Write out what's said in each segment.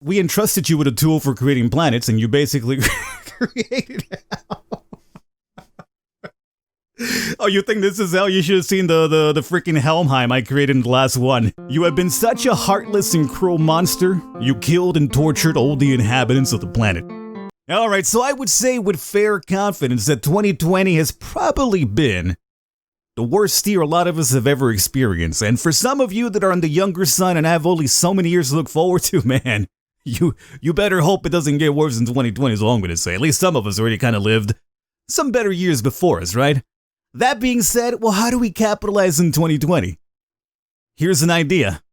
We entrusted you with a tool for creating planets, and you basically created hell. Oh, you think this is hell? You should have seen the freaking Helmheim I created in the last one. You have been such a heartless and cruel monster. You killed and tortured all the inhabitants of the planet. Alright, so I would say with fair confidence that 2020 has probably been the worst year a lot of us have ever experienced. And for some of you that are on the younger side and have only so many years to look forward to, man, you better hope it doesn't get worse in 2020 is all I'm going to say. At least some of us already kind of lived some better years before us, right? That being said, well, how do we capitalize in 2020? Here's an idea.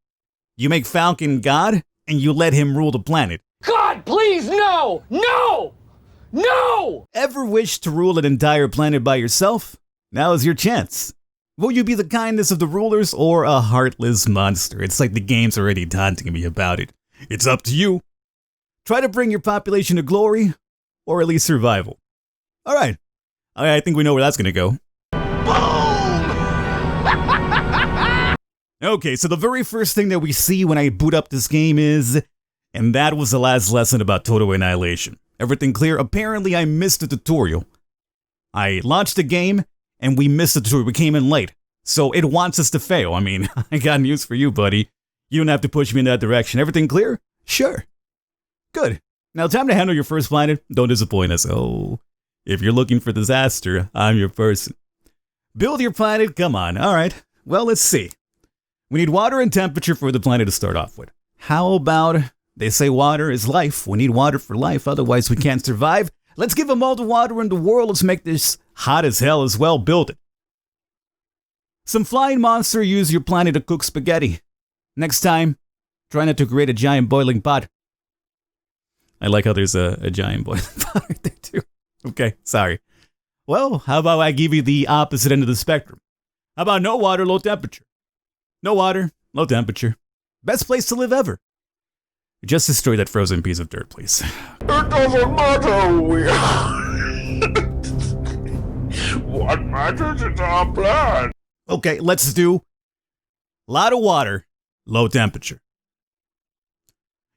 You make Falcon God, and you let him rule the planet. God, please, no! No! No! Ever wish to rule an entire planet by yourself? Now is your chance. Will you be the kindest of the rulers or a heartless monster? It's like the game's already taunting me about it. It's up to you. Try to bring your population to glory, or at least survival. Alright, I think we know where that's gonna go. Okay, so the very first thing that we see when I boot up this game is, and that was the last lesson about total annihilation. Everything clear? Apparently I missed the tutorial. I launched the game, and we missed the tutorial. We came in late. So it wants us to fail. I mean, I got news for you, buddy. You don't have to push me in that direction. Everything clear? Sure. Good. Now time to handle your first planet. Don't disappoint us. Oh, if you're looking for disaster, I'm your person. Build your planet? Come on. Alright. Well, let's see. We need water and temperature for the planet to start off with. How about, they say water is life. We need water for life, otherwise we can't survive. Let's give them all the water in the world. Let's make this hot as hell as well. Build it. Some flying monster use your planet to cook spaghetti. Next time, try not to create a giant boiling pot. I like how there's a giant boiling pot right there too. Okay, sorry. Well, how about I give you the opposite end of the spectrum? How about no water, low temperature? No water, low temperature. Best place to live ever. Just destroy that frozen piece of dirt, please. It doesn't matter, what matters is our plan. Okay, let's do a lot of water, low temperature.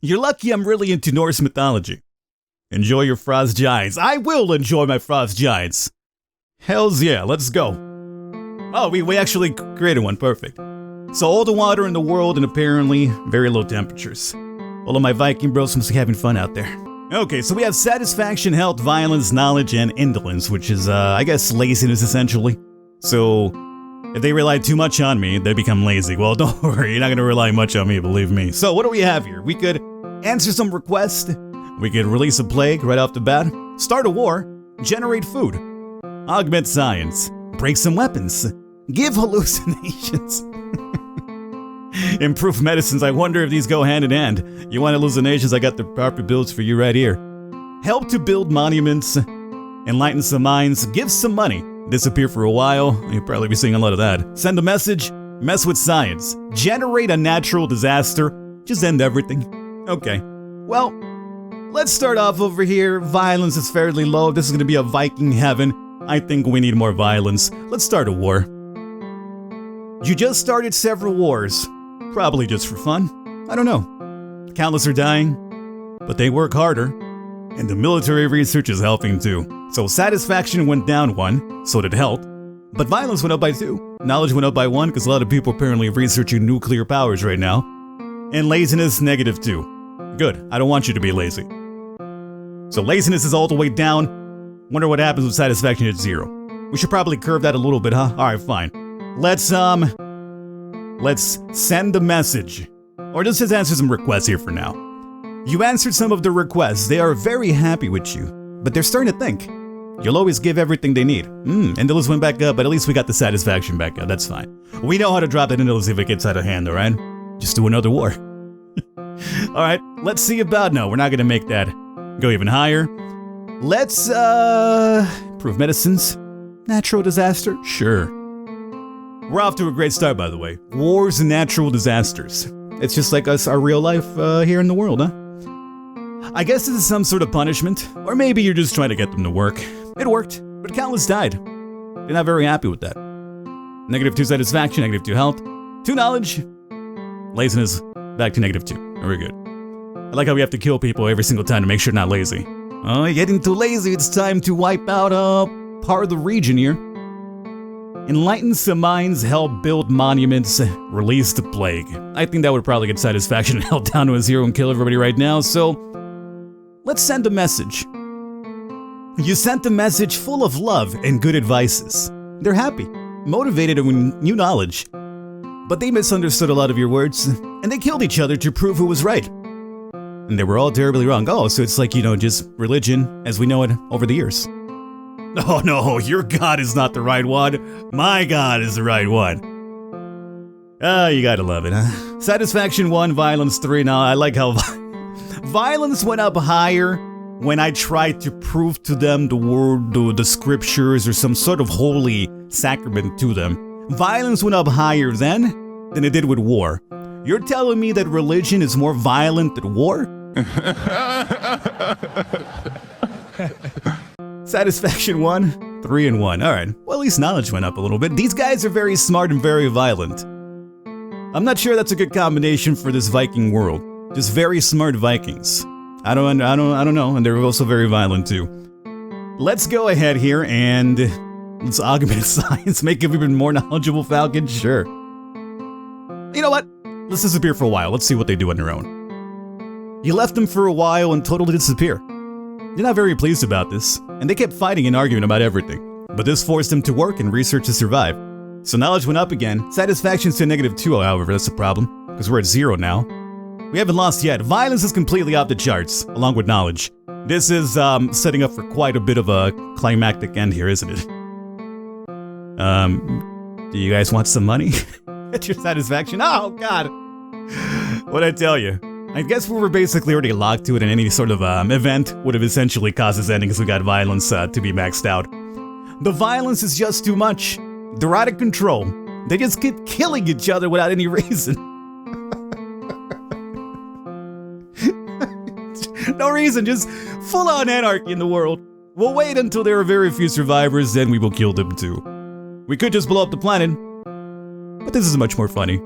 You're lucky I'm really into Norse mythology. Enjoy your frost giants. I will enjoy my frost giants. Hells yeah, let's go. Oh, we actually created one, perfect. So all the water in the world and apparently very low temperatures. All of my Viking bros must be having fun out there. Okay, so we have satisfaction, health, violence, knowledge, and indolence, which is, I guess, laziness essentially. So if they rely too much on me, they become lazy. Well, don't worry, you're not gonna rely much on me, believe me. So what do we have here? We could answer some requests. We could release a plague right off the bat. Start a war. Generate food. Augment science. Break some weapons. Give hallucinations. Improve medicines. I wonder if these go hand in hand. You want hallucinations? I got the proper builds for you right here. Help to build monuments. Enlighten some minds. Give some money. Disappear for a while. You'll probably be seeing a lot of that. Send a message. Mess with science. Generate a natural disaster. Just end everything. Okay. Well, let's start off over here. Violence is fairly low. This is going to be a Viking heaven. I think we need more violence. Let's start a war. You just started several wars. Probably just for fun. I don't know. Countless are dying, but they work harder. And the military research is helping too. So satisfaction went down 1, so did health. But violence went up by 2. Knowledge went up by 1 because a lot of people apparently are researching nuclear powers right now. And laziness, -2. Good, I don't want you to be lazy. So laziness is all the way down. Wonder what happens with satisfaction at 0. We should probably curve that a little bit, huh? Alright, fine. Let's send a message. Or just answer some requests here for now. You answered some of the requests. They are very happy with you. But they're starting to think. You'll always give everything they need. Indolence went back up, but at least we got the satisfaction back up. That's fine. We know how to drop that indolence if it gets out of hand, alright? Just do another war. Alright, let's see about... No, we're not gonna make that go even higher. Let's, improve medicines. Natural disaster? Sure. We're off to a great start, by the way. Wars and natural disasters. It's just like us, our real life, here in the world, huh? I guess this is some sort of punishment. Or maybe you're just trying to get them to work. It worked, but countless died. You're not very happy with that. -2 satisfaction, -2 health. 2 knowledge. Laziness, back to -2. Very good. I like how we have to kill people every single time to make sure not lazy. Oh, getting too lazy, it's time to wipe out part of the region here. Enlighten some minds, help build monuments, release the plague. I think that would probably get satisfaction and held down to a 0 and kill everybody right now, so let's send a message. You sent a message full of love and good advices. They're happy, motivated with new knowledge. But they misunderstood a lot of your words, and they killed each other to prove who was right. And they were all terribly wrong. Oh, so it's like, just religion as we know it over the years. Oh no, your God is not the right one. My God is the right one. You gotta love it, huh? Satisfaction 1, violence 3. Now, I like how violence went up higher when I tried to prove to them the word, the scriptures, or some sort of holy sacrament to them. Violence went up higher then than it did with war. You're telling me that religion is more violent than war? Satisfaction 1, 3 and 1. Alright, well at least knowledge went up a little bit. These guys are very smart and very violent. I'm not sure that's a good combination for this Viking world. Just very smart Vikings. I don't know, and they're also very violent too. Let's go ahead here and let's augment science, make him even more knowledgeable Falcon, sure. You know what? Let's disappear for a while, let's see what they do on their own. You left them for a while and totally disappear. They're not very pleased about this, and they kept fighting and arguing about everything. But this forced them to work and research to survive. So knowledge went up again. Satisfaction's to -2, however, that's a problem, because we're at 0 now. We haven't lost yet. Violence is completely off the charts, along with knowledge. This is setting up for quite a bit of a climactic end here, isn't it? Do you guys want some money? Get your satisfaction. Oh, God. What'd I tell you? I guess we were basically already locked to it, and any sort of event would have essentially caused this ending because we got violence to be maxed out. The violence is just too much. They're out of control. They just keep killing each other without any reason. No reason, just full-on anarchy in the world. We'll wait until there are very few survivors, then we will kill them too. We could just blow up the planet, but this is much more funny.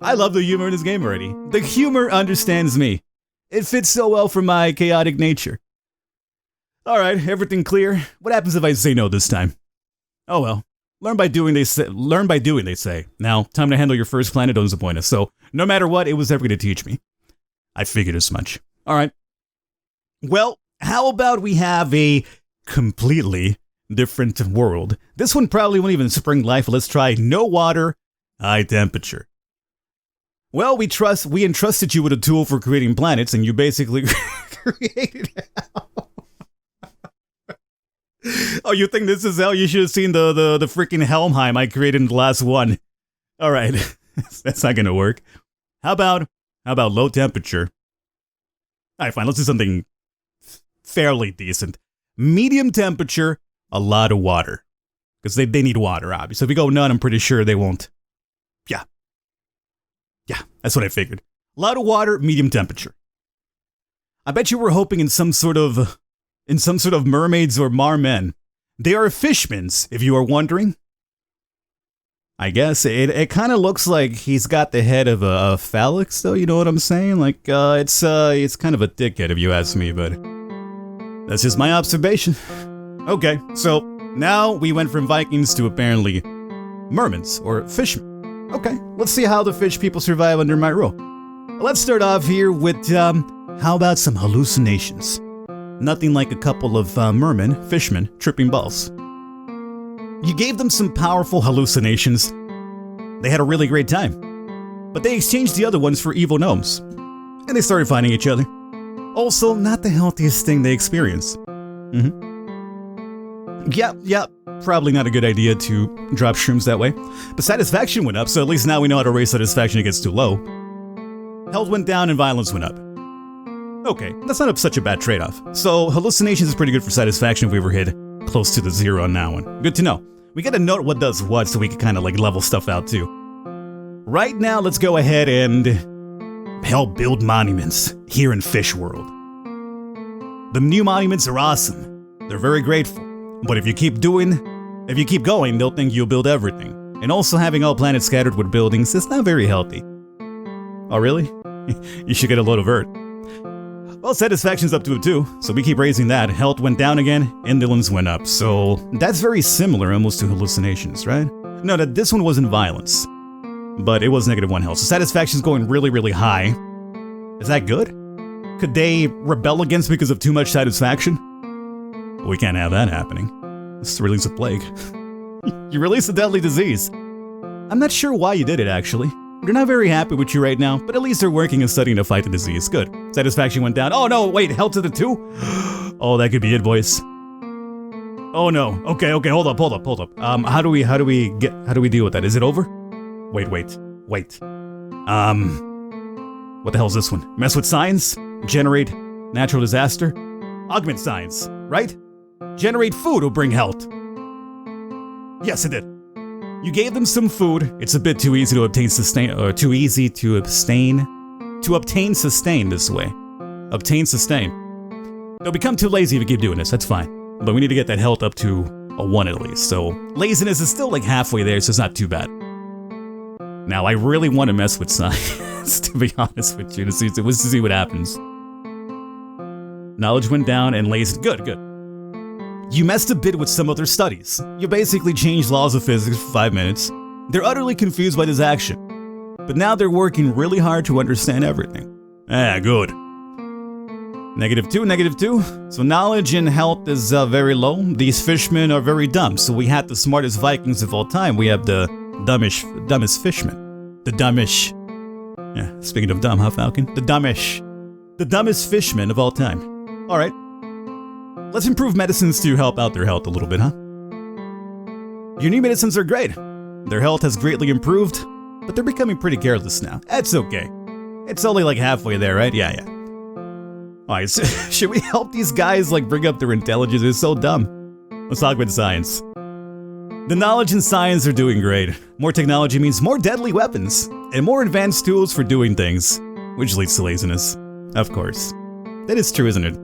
I love the humor in this game already. The humor understands me. It fits so well for my chaotic nature. Alright, everything clear? What happens if I say no this time? Oh well. Learn by doing, they say. Now, time to handle your first planet, don't disappoint us. So, no matter what, it was ever going to teach me. I figured as much. Alright. Well, how about we have a completely different world? This one probably won't even spring life. Let's try no water, high temperature. Well, we entrusted you with a tool for creating planets, and you basically created hell. Oh, you think this is hell? You should have seen the freaking Helmheim I created in the last one. All right, that's not gonna work. How about low temperature? All right, fine. Let's do something fairly decent. Medium temperature, a lot of water, because they need water, obviously. If we go none, I'm pretty sure they won't. Yeah, that's what I figured. A lot of water, medium temperature. I bet you were hoping in some sort of mermaids or marmen. They are fishmen, if you are wondering. I guess it kind of looks like he's got the head of a phalanx, though. You know what I'm saying? Like it's kind of a dickhead, if you ask me, but that's just my observation. Okay, so now we went from Vikings to apparently mermaids or fishmen. Okay, let's see how the fish people survive under my rule. Let's start off here with, how about some hallucinations? Nothing like a couple of fishmen, tripping balls. You gave them some powerful hallucinations. They had a really great time. But they exchanged the other ones for evil gnomes. And they started fighting each other. Also, not the healthiest thing they experience. Yep. Probably not a good idea to drop shrooms that way. But satisfaction went up, so at least now we know how to raise satisfaction if it gets too low. Health went down and violence went up. Okay, that's not such a bad trade-off. So hallucinations is pretty good for satisfaction if we ever hit close to the 0 on that one. Good to know. We gotta note what does what so we can kind of like level stuff out too. Right now, let's go ahead and help build monuments here in Fish World. The new monuments are awesome. They're very grateful. But if you keep going, they'll think you'll build everything. And also having all planets scattered with buildings is not very healthy. Oh really? You should get a load of Earth. Well, satisfaction's up to a 2, so we keep raising that. Health went down again, indolence went up. So that's very similar almost to hallucinations, right? No, this one wasn't violence, but it was -1 health. So satisfaction's going really, really high. Is that good? Could they rebel against me because of too much satisfaction? We can't have that happening. Let's release a plague. You released a deadly disease. I'm not sure why you did it, actually. They're not very happy with you right now, but at least they're working and studying to fight the disease. Good. Satisfaction went down. Oh no, wait, health to the 2? Oh, that could be it, boys. Oh no. Okay, hold up. How do we deal with that? Is it over? Wait. What the hell is this one? Mess with science? Generate natural disaster? Augment science, right? Generate food will bring health. Yes, it did. You gave them some food. It's a bit too easy to obtain sustain, or too easy to abstain. To obtain sustain this way. Obtain sustain. They'll become too lazy if you keep doing this, that's fine. But we need to get that health up to a 1 at least. So laziness is still like halfway there, so it's not too bad. Now I really want to mess with science, to be honest with you, to see what happens. Knowledge went down and lazy. Good. You messed a bit with some of their studies. You basically changed laws of physics for 5 minutes. They're utterly confused by this action. But now they're working really hard to understand everything. Good. -2. So knowledge and health is very low. These fishmen are very dumb, so we had the smartest Vikings of all time. We have the dumbest fishmen. The dumbish. Yeah, speaking of dumb, huh, Falcon? The dumbest fishmen of all time. Alright. Let's improve medicines to help out their health a little bit, huh? Your new medicines are great. Their health has greatly improved, but they're becoming pretty careless now. That's okay. It's only like halfway there, right? Yeah. Alright, so should we help these guys like bring up their intelligence? It's so dumb. Let's talk about science. The knowledge and science are doing great. More technology means more deadly weapons, and more advanced tools for doing things, which leads to laziness. Of course. That is true, isn't it?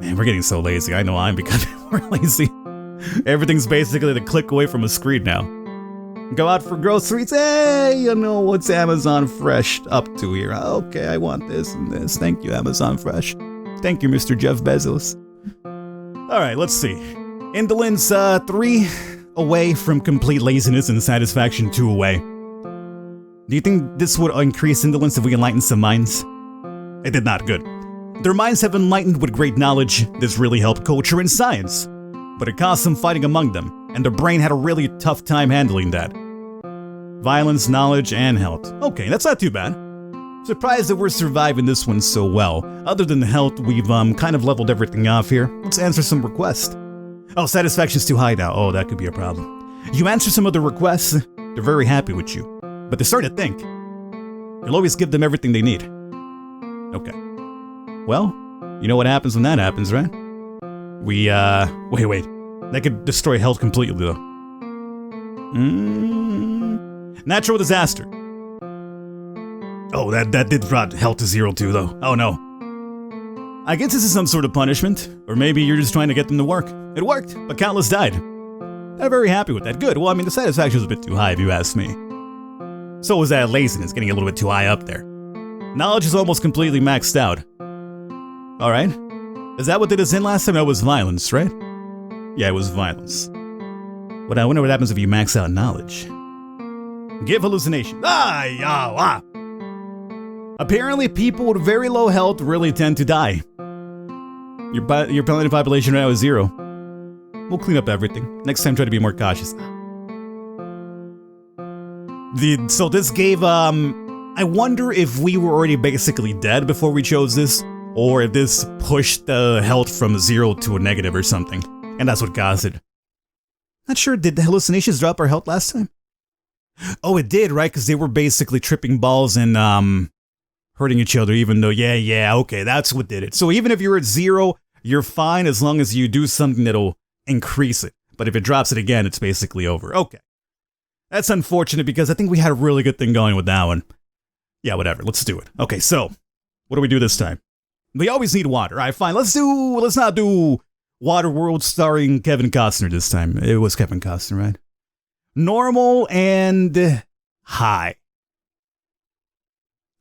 Man, we're getting so lazy. I know I'm becoming more lazy. Everything's basically the click away from a screen now. Go out for groceries. Hey, you know what's Amazon Fresh up to here? Okay, I want this and this. Thank you, Amazon Fresh. Thank you, Mr. Jeff Bezos. Alright, let's see. Indolence 3 away from complete laziness, and satisfaction 2 away. Do you think this would increase indolence if we enlighten some minds? It did not. Good. Their minds have enlightened with great knowledge. This really helped culture and science. But it caused some fighting among them, and their brain had a really tough time handling that. Violence, knowledge, and health. Okay, that's not too bad. Surprised that we're surviving this one so well. Other than the health, we've kind of leveled everything off here. Let's answer some requests. Oh, satisfaction's too high now. Oh, that could be a problem. You answer some of the requests, they're very happy with you. But they're starting to think. You'll always give them everything they need. Okay. Well, you know what happens when that happens, right? We, wait. That could destroy health completely, though. Natural disaster. Oh, that did brought health to 0 too, though. Oh, no. I guess this is some sort of punishment. Or maybe you're just trying to get them to work. It worked, but countless died. They're very happy with that. Good. Well, I mean, the satisfaction was a bit too high, if you ask me. So was that laziness, getting a little bit too high up there. Knowledge is almost completely maxed out. Alright. Is that what did us in last time? That was violence, right? Yeah, it was violence. But I wonder what happens if you max out knowledge. Give hallucination. Apparently, people with very low health really tend to die. Your planet population right now is 0. We'll clean up everything. Next time, try to be more cautious. So this gave, I wonder if we were already basically dead before we chose this, or if this pushed the health from 0 to a negative or something, and that's what caused it. Not sure, did the hallucinations drop our health last time? Oh, it did, right? Because they were basically tripping balls and, hurting each other, even though, yeah, okay, that's what did it. So even if you're at 0, you're fine as long as you do something that'll increase it. But if it drops it again, it's basically over. Okay. That's unfortunate because I think we had a really good thing going with that one. Yeah, whatever, let's do it. Okay, so, what do we do this time? We always need water. Alright, fine, let's not do Waterworld starring Kevin Costner this time. It was Kevin Costner, right? Normal and high.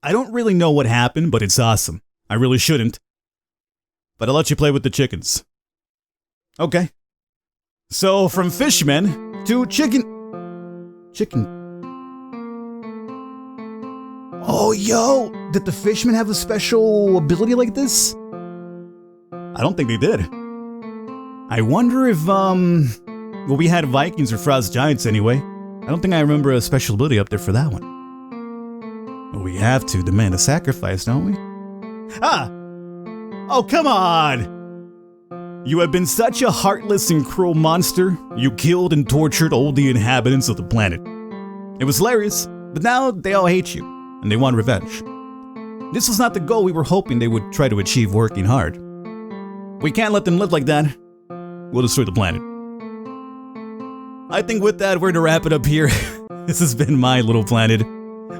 I don't really know what happened, but it's awesome. I really shouldn't. But I'll let you play with the chickens. Okay. So, from fishmen to chicken. Oh, yo! Did the fishmen have a special ability like this? I don't think they did. I wonder if, well, we had Vikings or Frost Giants anyway. I don't think I remember a special ability up there for that one. Well, we have to demand a sacrifice, don't we? Ah! Oh, come on! You have been such a heartless and cruel monster. You killed and tortured all the inhabitants of the planet. It was hilarious, but now they all hate you, and they want revenge. This was not the goal we were hoping they would try to achieve working hard. We can't let them live like that. We'll destroy the planet. I think with that, we're gonna wrap it up here. This has been My Little Planet.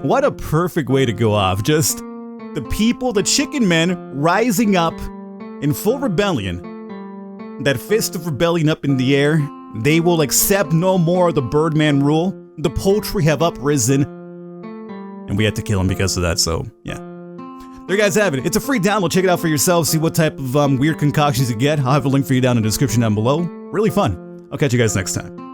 What a perfect way to go off. Just the people, the chicken men, rising up in full rebellion. That fist of rebellion up in the air. They will accept no more of the Birdman rule. The poultry have uprisen. And we had to kill him because of that, so yeah. There you guys have it. It's a free download. Check it out for yourself. See what type of weird concoctions you get. I'll have a link for you down in the description down below. Really fun. I'll catch you guys next time.